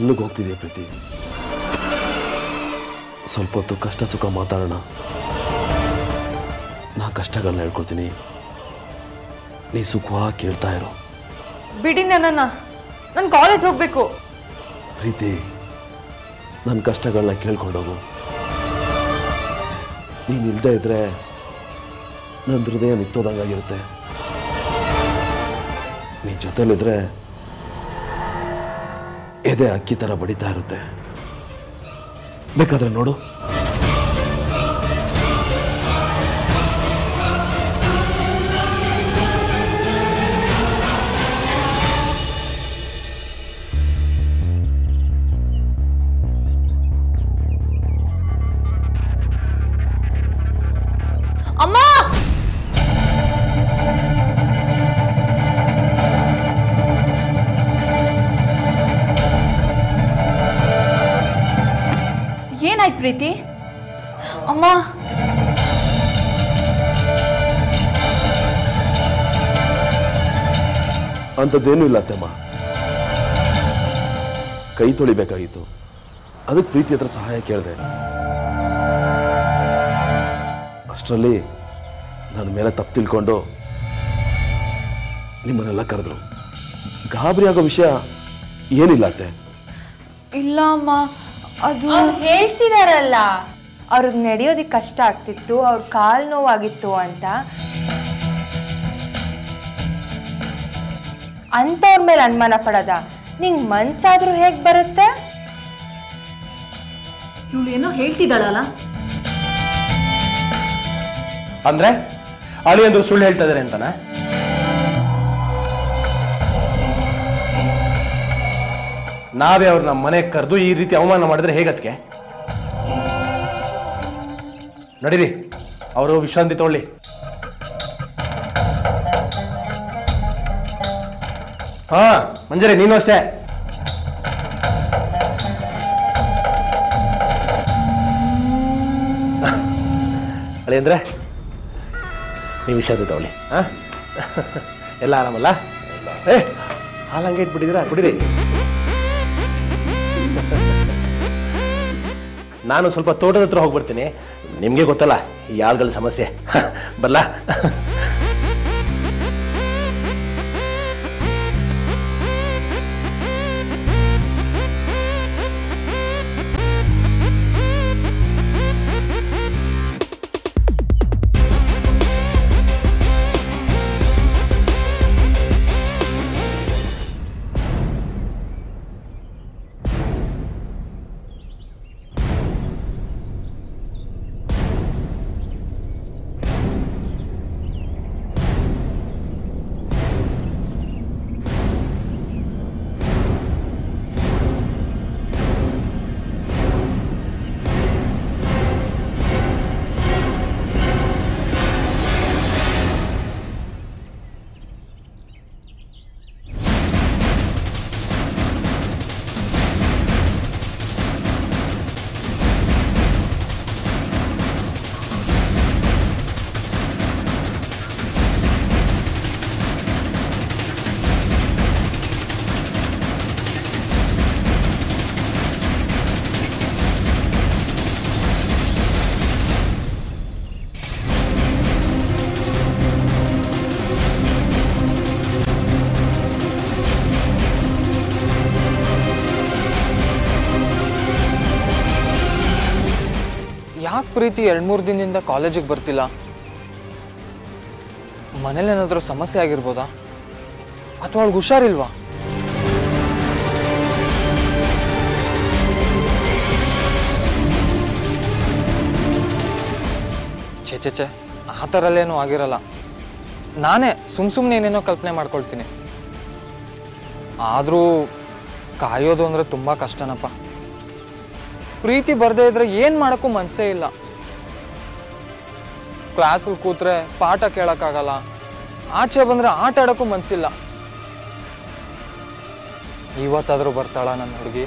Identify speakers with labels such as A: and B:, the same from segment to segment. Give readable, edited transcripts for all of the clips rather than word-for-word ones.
A: ಎಲ್ಲಿಗೆ ಹೋಗ್ತಿದೆಯಾ ಪ್ರೀತಿ? ಸ್ವಲ್ಪ ಹೊತ್ತು ಕಷ್ಟ ಸುಖ ಮಾತಾಡೋಣ. ನಾ ಕಷ್ಟಗಳನ್ನ ಹೇಳ್ಕೊಡ್ತೀನಿ, ನೀ ಸುಖವಾಗಿ ಕೇಳ್ತಾ ಇರೋ.
B: ಬಿಡಿ ನನ್ನನ್ನು, ನಾನು ಕಾಲೇಜ್ ಹೋಗ್ಬೇಕು.
A: ಪ್ರೀತಿ, ನನ್ನ ಕಷ್ಟಗಳನ್ನ ಕೇಳ್ಕೊಂಡೋಗು. ನೀನು ಇಲ್ಲದೆ ಇದ್ರೆ ನನ್ನ ಹೃದಯ ನಿತ್ತೋದಂಗಾಗಿರುತ್ತೆ. ನೀನ್ ಜೊತೆಲಿದ್ರೆ ಎದೆ ಅಕ್ಕಿ ಥರ ಬಡಿತಾ ಇರುತ್ತೆ. ಬೇಕಾದ್ರೆ ನೋಡು.
B: ಅಮ್ಮ, ಏನಾಯ್ತು ಪ್ರೀತಿ? ಅಮ್ಮ,
A: ಅಂಥದ್ದೇನೂ ಇಲ್ಲ ಅತ್ತಮ್ಮ. ಕೈ ತೊಳಿಬೇಕಾಗಿತ್ತು, ಅದಕ್ಕೆ ಪ್ರೀತಿ ಹತ್ರ ಸಹಾಯ ಕೇಳಿದೆ. ಅಷ್ಟರಲ್ಲಿ ನನ್ನ ಮೇಲೆ ತಪ್ಪು ತಿಳ್ಕೊಂಡು ನಿಮ್ಮನ್ನೆಲ್ಲ ಕರೆದ್ರು. ಗಾಬರಿ ಆಗೋ ವಿಷಯ ಏನಿಲ್ಲ ಅತ್ತೆ.
B: ಇಲ್ಲ ಅಮ್ಮ, ಅದು
C: ಹೇಳ್ತಿದಾರಲ್ಲ, ಅವ್ರಿಗೆ ನಡೆಯೋದಕ್ಕೆ ಕಷ್ಟ ಆಗ್ತಿತ್ತು, ಅವ್ರ ಕಾಲು ನೋವಾಗಿತ್ತು ಅಂತ. ಅಂತವ್ರ ಮೇಲೆ ಅನುಮಾನ ಪಡೋದ ನಿಂಗೆ ಮನ್ಸಾದ್ರೂ ಹೇಗೆ ಬರುತ್ತೆ?
B: ಇವಳು ಏನೋ ಹೇಳ್ತಿದ್ದಾಳಲ್ಲ.
D: ಅಂದ್ರೆ ಅಳಿ ಅಂದ್ರು ಸುಳ್ಳು ಹೇಳ್ತಾ ಇದಾರೆ ಅಂತಾನ? ನಾವೇ ಅವ್ರನ್ನ ಮನೆಗೆ ಕರೆದು ಈ ರೀತಿ ಅವಮಾನ ಮಾಡಿದ್ರೆ ಹೇಗತ್ಗೆ? ನಡೀರಿ, ಅವರು ವಿಶ್ರಾಂತಿ ತಗೊಳ್ಳಿ. ಹಾ ಮಂಜರಿ, ನೀನು ಅಷ್ಟೇ. ಅಳಿ ಅಂದ್ರೆ ನೀವು ವಿಷಾದ ತಗೊಳ್ಳಿ. ಹಾ, ಎಲ್ಲ ಆರಾಮಲ್ಲ? ಹಾಲು ಹಂಗೆ ಇಟ್ಬಿಟ್ಟಿದ್ದೀರಾ, ಕುಡೀರಿ. ನಾನು ಸ್ವಲ್ಪ ತೋಟದ ಹತ್ರ ಹೋಗ್ಬಿಡ್ತೀನಿ. ನಿಮಗೆ ಗೊತ್ತಲ್ಲ ಈ ಆಳುಗಳ ಸಮಸ್ಯೆ. ಬರಲಾ?
E: ಯಾಕೆ ಪ್ರೀತಿ 2-3 ದಿನದಿಂದ ಕಾಲೇಜಿಗೆ ಬರ್ತಿಲ್ಲ? ಮನೇಲಿ ಏನಾದರೂ ಸಮಸ್ಯೆ ಆಗಿರ್ಬೋದಾ, ಅಥವಾ ಅವಳಿಗೆ ಹುಷಾರಿಲ್ವಾ? ಛೆ ಆ ಥರಲ್ಲೇನೂ ಆಗಿರಲ್ಲ. ನಾನೇ ಸುಮ್ಮನೆ ಏನೇನೋ ಕಲ್ಪನೆ ಮಾಡ್ಕೊಳ್ತೀನಿ. ಆದರೂ ಕಾಯೋದು ಅಂದರೆ ತುಂಬ ಕಷ್ಟನಪ್ಪ. ಪ್ರೀತಿ ಬರ್ದೇ ಇದ್ರೆ ಏನು ಮಾಡೋಕ್ಕೂ ಮನಸ್ಸೇ ಇಲ್ಲ. ಕ್ಲಾಸಲ್ಲಿ ಕೂತ್ರೆ ಪಾಠ ಕೇಳೋಕ್ಕಾಗಲ್ಲ, ಆಚೆ ಬಂದರೆ ಆಟ ಆಡೋಕ್ಕೂ ಮನಸ್ಸಿಲ್ಲ. ಇವತ್ತಾದರೂ ಬರ್ತಾಳ ನನ್ನ ಹುಡುಗಿ?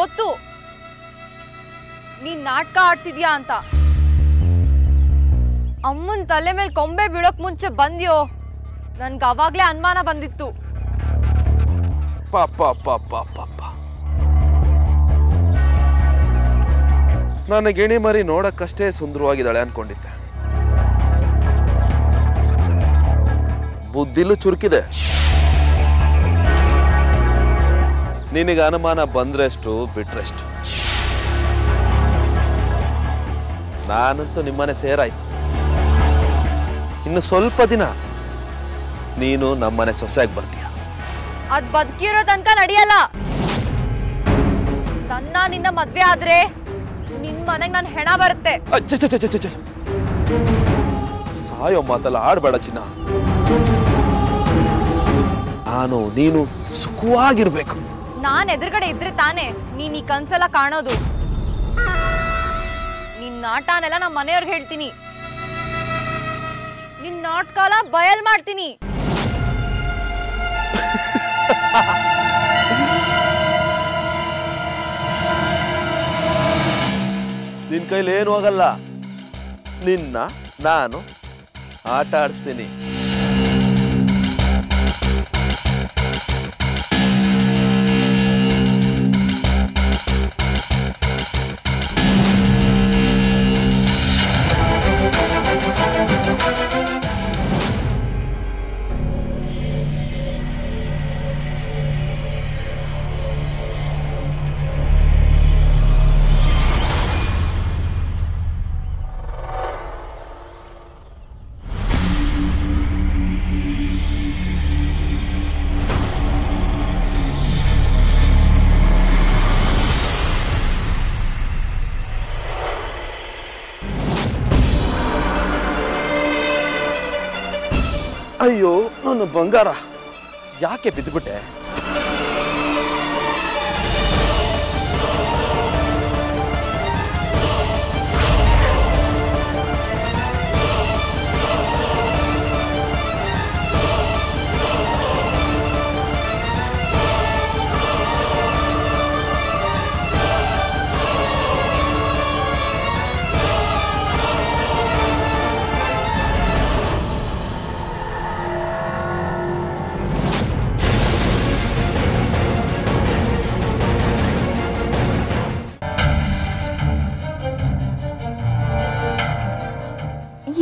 B: ಗೊತ್ತು ನೀನ್ ನಾಟಕ ಆಡ್ತಿದ್ಯಾ ಅಂತ. ಅಮ್ಮನ್ ತಲೆ ಮೇಲೆ ಕೊಂಬೆ ಬೀಳೋಕ್ ಮುಂಚೆ ಬಂದ್ಯೋ, ನನ್ಗೆ ಅವಾಗ್ಲೇ ಅನುಮಾನ ಬಂದಿತ್ತು.
F: ಪಾಪ ನನ್ನ ಗಿಣಿ ಮರಿ ನೋಡಕ್ಕಷ್ಟೇ ಸುಂದರವಾಗಿದ್ದಾಳೆ ಅನ್ಕೊಂಡಿದ್ದೆ. ಬುದ್ಧಿಲೂ ಚುರುಕಿದೆ. ನಿನಗೆ ಅನುಮಾನ ಬಂದ್ರೆಷ್ಟು ಬಿಟ್ರೆಷ್ಟು. ನಾನಂತೂ ನಿಮ್ಮನೆ ಸೇರಾಯ್ತು. ಇನ್ನು ಸ್ವಲ್ಪ ದಿನ ನೀನು ನಮ್ಮನೆ ಸೊಸೆಯಾಗಿ ಬರ್ತೀಯ.
B: ಅದ್ ಬದುಕಿರೋ ತನಕ ನಡೆಯಲ್ಲ. ನಿನ್ನ ಮದ್ವೆ ಆದ್ರೆ ನಿನ್ ಮನೆಗ್ ನನ್ ಹೆಣ ಬರುತ್ತೆ.
F: ಸಾಯೋ ಮಾತಲ್ಲ ಆಡ್ಬೇಡ ಚಿನ್ನ. ನಾನು ನೀನು ಸುಖವಾಗಿರ್ಬೇಕು.
B: ನಾನ್ ಎದುರುಗಡೆ ಇದ್ರೆ ತಾನೇ ನೀನ್ ಈ ಕನ್ಸೆಲ್ಲ ಕಾಣೋದು. ನಿನ್ ನಾಟನೆಲ್ಲ ನಮ್ಮ ಮನೆಯವ್ರಿಗೆ ಹೇಳ್ತೀನಿ. ನಿನ್ ನಾಟಕಾಲ ಬಯಲ್ ಮಾಡ್ತೀನಿ.
F: ನಿನ್ ಕೈಲಿ ಏನು ಹೋಗಲ್ಲ. ನಿನ್ನ ನಾನು ಆಟ ಆಡಿಸ್ತೀನಿ. ಅಯ್ಯೋ ನನ್ನ ಬಂಗಾರ, ಯಾಕೆ ಬಿದ್ದುಬಿಟ್ಟೆ?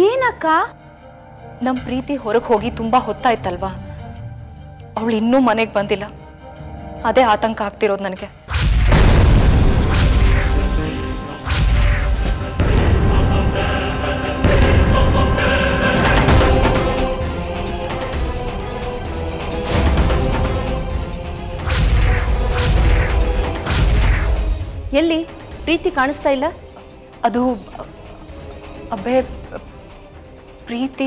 C: ಏನಕ್ಕ?
G: ನಮ್ಮ ಪ್ರೀತಿ ಹೊರಗೆ ಹೋಗಿ ತುಂಬಾ ಹೊತ್ತಾಯ್ತಲ್ವಾ, ಅವಳು ಇನ್ನೂ ಮನೆಗೆ ಬಂದಿಲ್ಲ. ಅದೇ ಆತಂಕ ಆಗ್ತಿರೋದು ನನಗೆ.
C: ಎಲ್ಲಿ ಪ್ರೀತಿ ಕಾಣಿಸ್ತಾ ಇಲ್ಲ?
G: ಅದು ಅಬ್ಬೆ ಪ್ರೀತಿ